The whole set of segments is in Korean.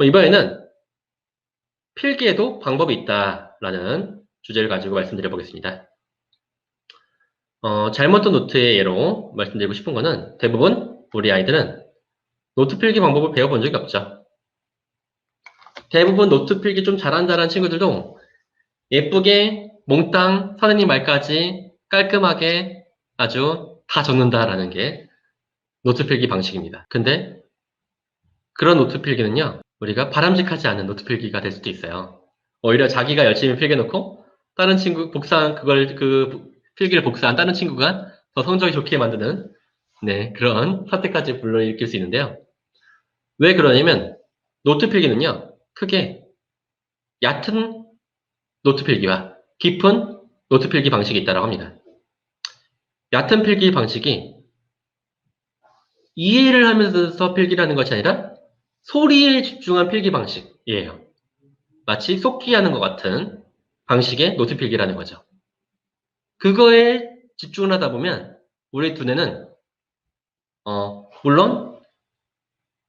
이번에는 필기에도 방법이 있다라는 주제를 가지고 말씀드려 보겠습니다. 잘못된 노트의 예로 말씀드리고 싶은 거는 대부분 우리 아이들은 노트 필기 방법을 배워본 적이 없죠. 대부분 노트 필기 좀 잘한다는 친구들도 예쁘게 몽땅 선생님 말까지 깔끔하게 아주 다 적는다라는 게 노트 필기 방식입니다. 근데 그런 노트 필기는요, 우리가 바람직하지 않은 노트 필기가 될 수도 있어요. 오히려 자기가 열심히 필기해놓고 다른 친구 복사한 그 필기를 복사한 다른 친구가 더 성적이 좋게 만드는 그런 사태까지 불러일으킬 수 있는데요. 왜 그러냐면 노트 필기는요, 크게 얕은 노트 필기와 깊은 노트 필기 방식이 있다고 합니다. 얕은 필기 방식이 이해를 하면서 필기라는 것이 아니라 소리에 집중한 필기 방식이에요. 마치 속기하는 것 같은 방식의 노트 필기라는 거죠. 그거에 집중을 하다 보면 우리 두뇌는 물론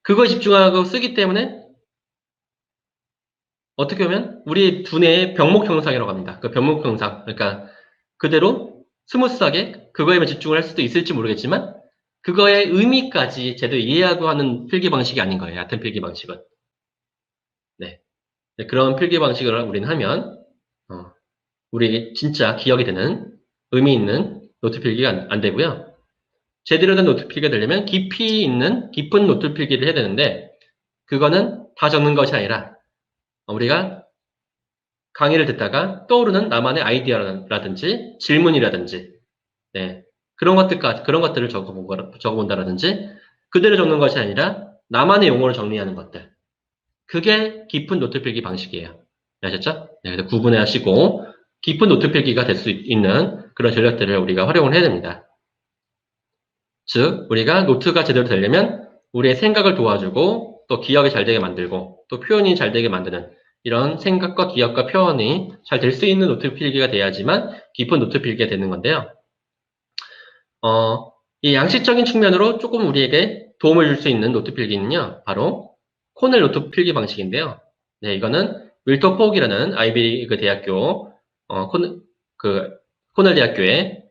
그거에 집중하고 쓰기 때문에 어떻게 보면 우리 두뇌의 병목 형상이라고 합니다. 그 병목 형상. 그러니까 그대로 스무스하게 그거에만 집중을 할 수도 있을지 모르겠지만 그거의 의미까지 제대로 이해하고 하는 필기 방식이 아닌 거예요. 얕은 필기 방식은. 네. 그런 필기 방식을 우리는 하면 우리 진짜 기억이 되는 의미 있는 노트 필기가 안 되고요. 제대로 된 노트 필기가 되려면 깊이 있는 깊은 노트 필기를 해야 되는데 그거는 다 적는 것이 아니라 우리가 강의를 듣다가 떠오르는 나만의 아이디어라든지 질문이라든지 그런 것들을 적어본다라든지 그대로 적는 것이 아니라 나만의 용어를 정리하는 것들. 그게 깊은 노트 필기 방식이에요. 아셨죠? 그래서 구분해 하시고 깊은 노트 필기가 될 수 있는 그런 전략들을 우리가 활용을 해야 됩니다. 즉, 우리가 노트가 제대로 되려면 우리의 생각을 도와주고 또 기억이 잘 되게 만들고 또 표현이 잘 되게 만드는 이런 생각과 기억과 표현이 잘 될 수 있는 노트 필기가 돼야지만 깊은 노트 필기가 되는 건데요. 이 양식적인 측면으로 조금 우리에게 도움을 줄 수 있는 노트 필기는요, 바로 코넬 노트 필기 방식인데요. 네, 이거는 윌터 포옥이라는 아이비리그 대학교, 코넬 대학교의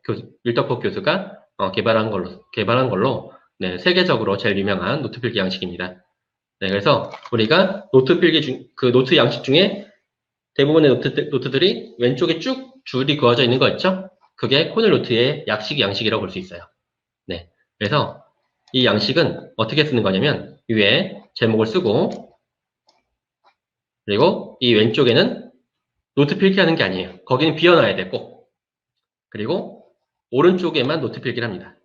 윌터 포옥 교수가 개발한 걸로, 네, 세계적으로 제일 유명한 노트 필기 양식입니다. 네, 그래서 우리가 노트 필기 그 노트 양식 중에 대부분의 노트들이 왼쪽에 쭉 줄이 그어져 있는 거 있죠? 그게 코넬 노트의 양식이라고 볼 수 있어요. 네. 그래서 이 양식은 어떻게 쓰는 거냐면 위에 제목을 쓰고 그리고 이 왼쪽에는 노트 필기하는 게 아니에요. 거기는 비워놔야 되고 그리고 오른쪽에만 노트 필기를 합니다.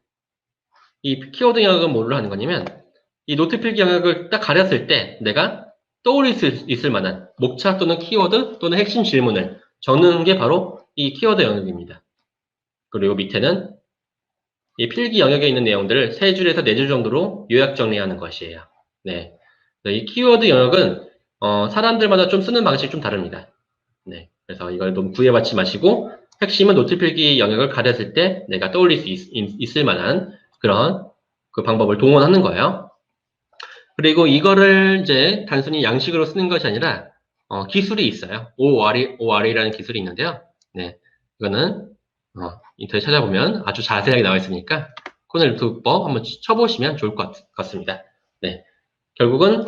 이 키워드 영역은 뭘로 하는 거냐면 이 노트 필기 영역을 딱 가렸을 때 내가 떠올릴 수 있을 만한 목차 또는 키워드 또는 핵심 질문을 적는 게 바로 이 키워드 영역입니다. 그리고 밑에는 이 필기 영역에 있는 내용들을 3줄에서 4줄 정도로 요약 정리하는 것이에요. 네. 이 키워드 영역은 사람들마다 좀 쓰는 방식이 좀 다릅니다. 네. 그래서 이걸 너무 구애받지 마시고 핵심은 노트 필기 영역을 가렸을 때 내가 떠올릴 수 있을 만한 그런 그 방법을 동원하는 거예요. 그리고 이거를 이제 단순히 양식으로 쓰는 것이 아니라 기술이 있어요. ORE라는 기술이 있는데요. 네. 이거는 인터넷 찾아보면 아주 자세하게 나와 있으니까 코넬 노트법 한번 쳐보시면 좋을 것 같습니다. 네. 결국은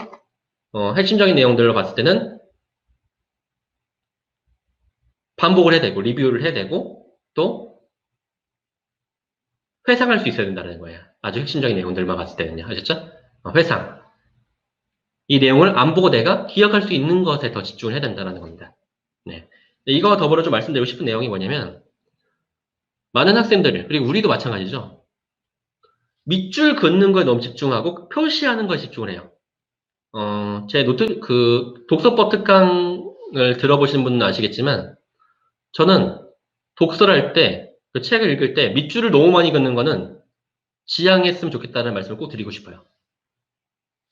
핵심적인 내용들로 봤을 때는 반복을 해야 되고 리뷰를 해야 되고 또 회상할 수 있어야 된다는 거예요. 아주 핵심적인 내용들만 봤을 때는요. 아셨죠? 회상. 이 내용을 안 보고 내가 기억할 수 있는 것에 더 집중을 해야 된다는 겁니다. 네. 이거와 더불어 좀 말씀드리고 싶은 내용이 뭐냐면 많은 학생들 그리고 우리도 마찬가지죠. 밑줄 긋는 거에 너무 집중하고 표시하는 거에 집중을 해요. 제 독서법 특강을 들어보신 분은 아시겠지만 저는 독서를 할 때, 그 책을 읽을 때 밑줄을 너무 많이 긋는 거는 지양했으면 좋겠다는 말씀을 꼭 드리고 싶어요.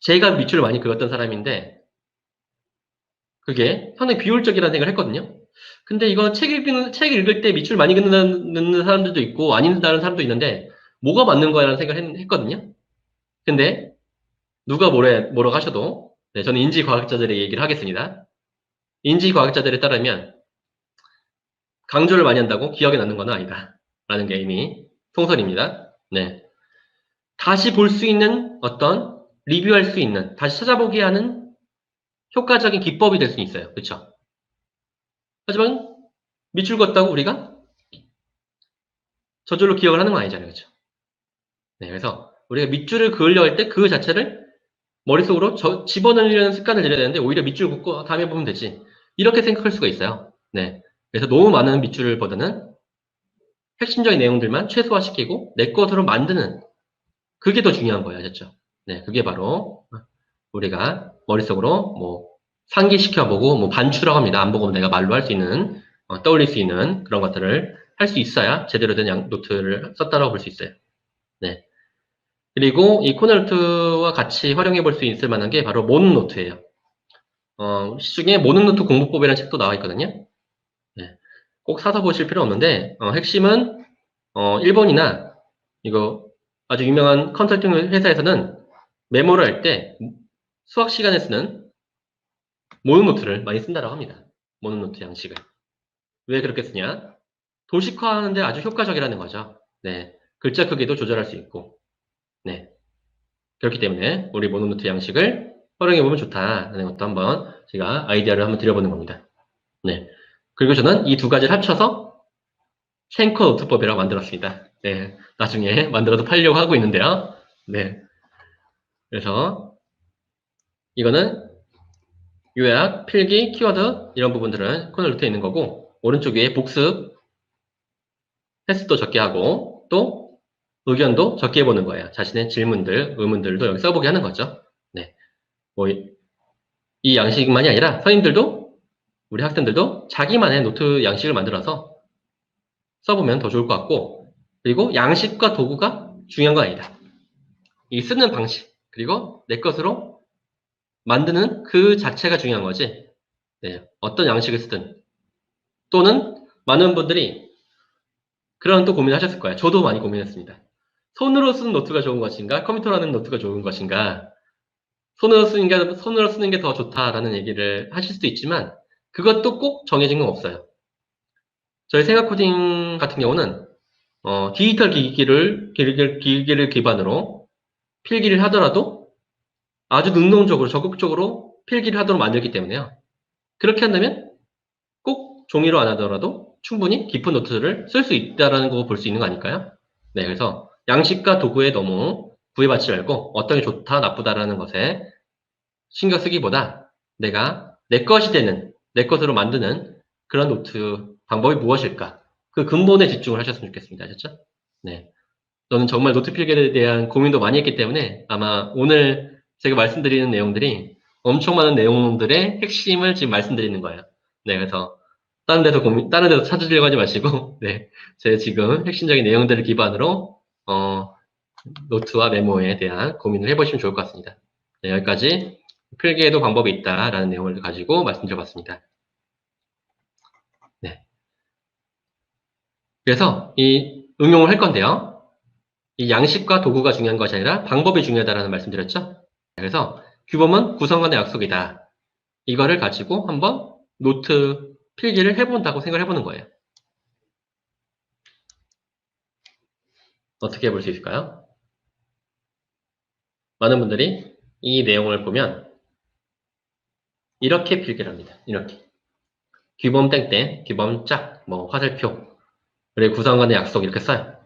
제가 밑줄을 많이 그었던 사람인데 그게 상당히 비효율적이라는 생각을 했거든요. 근데 이거 책 읽을 때 밑줄 많이 긋는 사람들도 있고 안 읽는다는 사람도 있는데 뭐가 맞는 거야라는 생각을 했거든요. 근데 누가 뭐라고 하셔도 네, 저는 인지과학자들의 얘기를 하겠습니다. 인지과학자들에 따르면 강조를 많이 한다고 기억에 남는 건 아니다. 라는 게 이미 통설입니다. 네. 다시 볼 수 있는 어떤 리뷰할 수 있는 다시 찾아보게 하는 효과적인 기법이 될 수 있어요. 그렇죠? 하지만 밑줄 걷다고 우리가 저절로 기억을 하는 건 아니잖아요. 그렇죠? 네, 그래서 우리가 밑줄을 그으려 할 때 그 자체를 머릿속으로 집어넣으려는 습관을 들여야 되는데 오히려 밑줄 긋고 다음에 보면 되지. 이렇게 생각할 수가 있어요. 네. 그래서 너무 많은 밑줄보다는 핵심적인 내용들만 최소화시키고 내 것으로 만드는 그게 더 중요한 거예요. 아셨죠? 네. 그게 바로 우리가 머릿속으로 뭐 상기시켜보고 뭐 반추라고 합니다. 안 보고 내가 말로 할 수 있는 떠올릴 수 있는 그런 것들을 할 수 있어야 제대로 된 노트를 썼다라고 볼 수 있어요. 네. 그리고 이 코너노트와 같이 활용해 볼 수 있을 만한 게 바로 모노노트예요. 시중에 모노노트 공부법이라는 책도 나와 있거든요. 네. 꼭 사서 보실 필요 없는데 핵심은 일본이나 이거 아주 유명한 컨설팅 회사에서는 메모를 할 때 수학 시간에 쓰는 모노노트를 많이 쓴다고 합니다. 모노노트 양식을. 왜 그렇게 쓰냐? 도식화하는데 아주 효과적이라는 거죠. 네. 글자 크기도 조절할 수 있고. 네. 그렇기 때문에 우리 모노노트 양식을 활용해보면 좋다라는 것도 한번 제가 아이디어를 한번 드려보는 겁니다. 네. 그리고 저는 이 두 가지를 합쳐서 쉔커 노트법이라고 만들었습니다. 네. 나중에 만들어서 팔려고 하고 있는데요. 네. 그래서 이거는 요약, 필기, 키워드 이런 부분들은 코너노트에 있는 거고 오른쪽 위에 복습, 횟수도 적게 하고 또 의견도 적게 해보는 거예요. 자신의 질문들, 의문들도 여기 써보게 하는 거죠. 네. 뭐, 이 양식만이 아니라 선생님들도 우리 학생들도 자기만의 노트 양식을 만들어서 써보면 더 좋을 것 같고 그리고 양식과 도구가 중요한 건 아니다. 이 쓰는 방식 그리고 내 것으로 만드는 그 자체가 중요한 거지. 네. 어떤 양식을 쓰든 또는 많은 분들이 그런 또 고민을 하셨을 거예요. 저도 많이 고민했습니다. 손으로 쓰는 노트가 좋은 것인가 컴퓨터로 하는 노트가 좋은 것인가 손으로 쓰는 게 더 좋다라는 얘기를 하실 수도 있지만 그것도 꼭 정해진 건 없어요. 저희 생각 코딩 같은 경우는 디지털 기기를 기반으로 필기를 하더라도 아주 능동적으로 적극적으로 필기를 하도록 만들기 때문에요. 그렇게 한다면 꼭 종이로 안 하더라도 충분히 깊은 노트를 쓸 수 있다는 거 볼 수 있는 거 아닐까요? 네, 그래서 양식과 도구에 너무 구애받지 말고 어떤 게 좋다, 나쁘다라는 것에 신경 쓰기보다 내가 내 것이 되는, 내 것으로 만드는 그런 노트 방법이 무엇일까? 그 근본에 집중을 하셨으면 좋겠습니다. 아셨죠? 네. 저는 정말 노트 필기에 대한 고민도 많이 했기 때문에 아마 오늘 제가 말씀드리는 내용들이 엄청 많은 내용들의 핵심을 지금 말씀드리는 거예요. 네, 그래서 다른 데서 찾으려고 하지 마시고, 네, 제 지금 핵심적인 내용들을 기반으로 노트와 메모에 대한 고민을 해보시면 좋을 것 같습니다. 네, 여기까지 필기에도 방법이 있다라는 내용을 가지고 말씀드려봤습니다. 네. 그래서 이 응용을 할 건데요. 이 양식과 도구가 중요한 것이 아니라 방법이 중요하다라는 말씀드렸죠. 그래서 규범은 구성원의 약속이다. 이거를 가지고 한번 노트 필기를 해본다고 생각을 해보는 거예요. 어떻게 해볼 수 있을까요? 많은 분들이 이 내용을 보면 이렇게 필기를 합니다. 이렇게. 규범 땡땡, 규범 짝, 뭐 화살표, 그리고 구성원의 약속 이렇게 써요.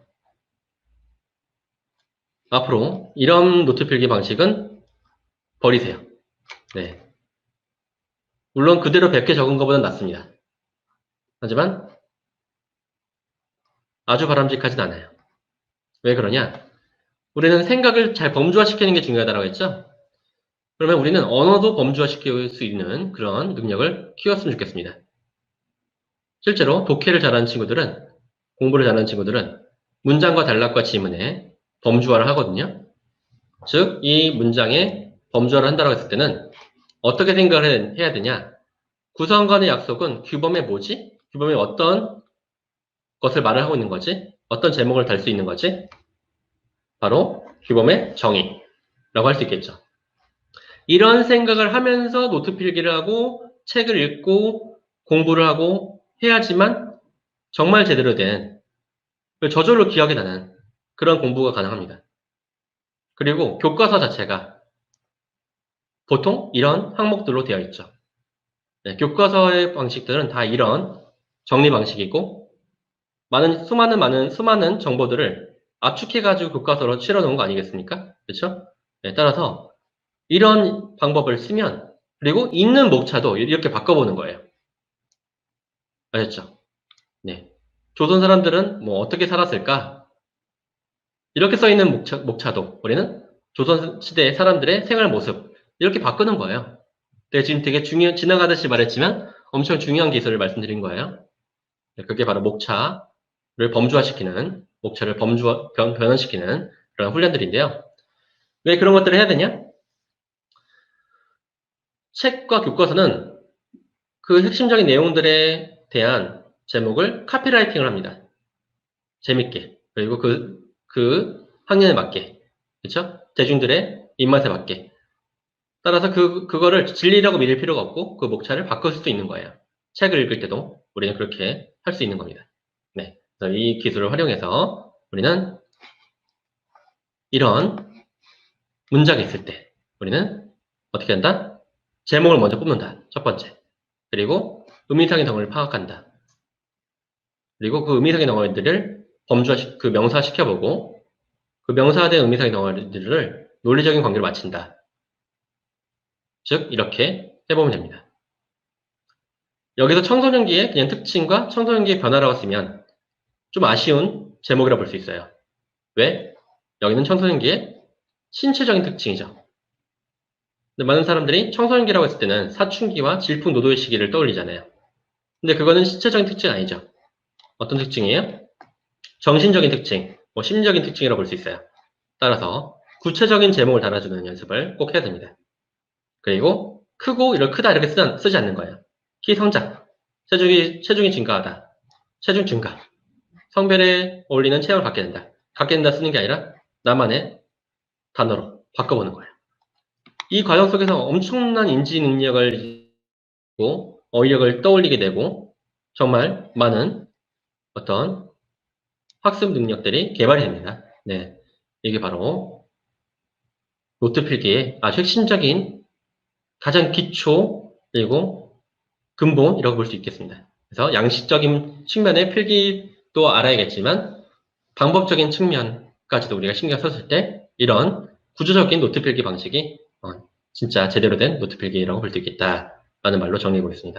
앞으로 이런 노트 필기 방식은 버리세요. 네. 물론 그대로 100개 적은 것보다는 낫습니다. 하지만 아주 바람직하진 않아요. 왜 그러냐? 우리는 생각을 잘 범주화시키는 게 중요하다고 했죠? 그러면 우리는 언어도 범주화시킬 수 있는 그런 능력을 키웠으면 좋겠습니다. 실제로 독해를 잘하는 친구들은, 공부를 잘하는 친구들은 문장과 단락과 지문에 범주화를 하거든요. 즉, 이 문장에 범주화를 한다고 했을 때는 어떻게 생각을 해야 되냐? 구성원의 약속은 규범의 뭐지? 규범의 어떤 것을 말을 하고 있는 거지? 어떤 제목을 달 수 있는 거지? 바로 규범의 정의라고 할 수 있겠죠. 이런 생각을 하면서 노트 필기를 하고 책을 읽고 공부를 하고 해야지만 정말 제대로 된 저절로 기억이 나는 그런 공부가 가능합니다. 그리고 교과서 자체가 보통 이런 항목들로 되어 있죠. 네, 교과서의 방식들은 다 이런 정리 방식이고 수많은 정보들을 압축해가지고 교과서로 실어 놓은 거 아니겠습니까? 그렇죠? 네, 따라서 이런 방법을 쓰면 그리고 있는 목차도 이렇게 바꿔보는 거예요. 아셨죠? 네. 조선 사람들은 뭐 어떻게 살았을까? 이렇게 써 있는 목차도 우리는 조선 시대 사람들의 생활 모습 이렇게 바꾸는 거예요. 지금 되게 지나가듯이 말했지만 엄청 중요한 기술을 말씀드린 거예요. 네, 그게 바로 목차를 범주화시키는, 목차를 변환시키는 그런 훈련들인데요. 왜 그런 것들을 해야 되냐? 책과 교과서는 그 핵심적인 내용들에 대한 제목을 카피라이팅을 합니다. 재밌게. 그리고 그 학년에 맞게. 그쵸? 대중들의 입맛에 맞게. 따라서 그거를 진리라고 믿을 필요가 없고 그 목차를 바꿀 수도 있는 거예요. 책을 읽을 때도 우리는 그렇게 할 수 있는 겁니다. 네. 그래서 이 기술을 활용해서 우리는 이런 문장이 있을 때 우리는 어떻게 한다? 제목을 먼저 뽑는다. 첫 번째. 그리고 의미상의 덩어리를 파악한다. 그리고 그 의미상의 덩어리들을 그 명사시켜보고 그 명사된 의미상의 덩어리들을 논리적인 관계로 맞춘다. 즉 이렇게 해보면 됩니다. 여기서 청소년기의 그냥 특징과 청소년기의 변화라고 쓰면 좀 아쉬운 제목이라 볼 수 있어요. 왜? 여기는 청소년기의 신체적인 특징이죠. 근데 많은 사람들이 청소년기라고 했을 때는 사춘기와 질풍노도의 시기를 떠올리잖아요. 근데 그거는 신체적인 특징 아니죠. 어떤 특징이에요? 정신적인 특징, 심리적인 특징이라고 볼 수 있어요. 따라서 구체적인 제목을 달아주는 연습을 꼭 해야 됩니다. 그리고 크고 크다 이렇게 쓰지 않는 거예요. 키 성장, 체중이 증가하다, 체중 증가, 성별에 어울리는 체형을 갖게 된다. 갖게 된다 쓰는 게 아니라 나만의 단어로 바꿔보는 거예요. 이 과정 속에서 엄청난 인지 능력을 어휘력을 떠올리게 되고 정말 많은 어떤 학습 능력들이 개발이 됩니다. 네, 이게 바로 노트 필기의 아주 핵심적인 가장 기초 그리고 근본이라고 볼 수 있겠습니다. 그래서 양식적인 측면의 필기도 알아야겠지만 방법적인 측면까지도 우리가 신경 썼을 때 이런 구조적인 노트 필기 방식이 진짜 제대로 된 노트 필기라고 볼 수 있겠다라는 말로 정리해 보겠습니다.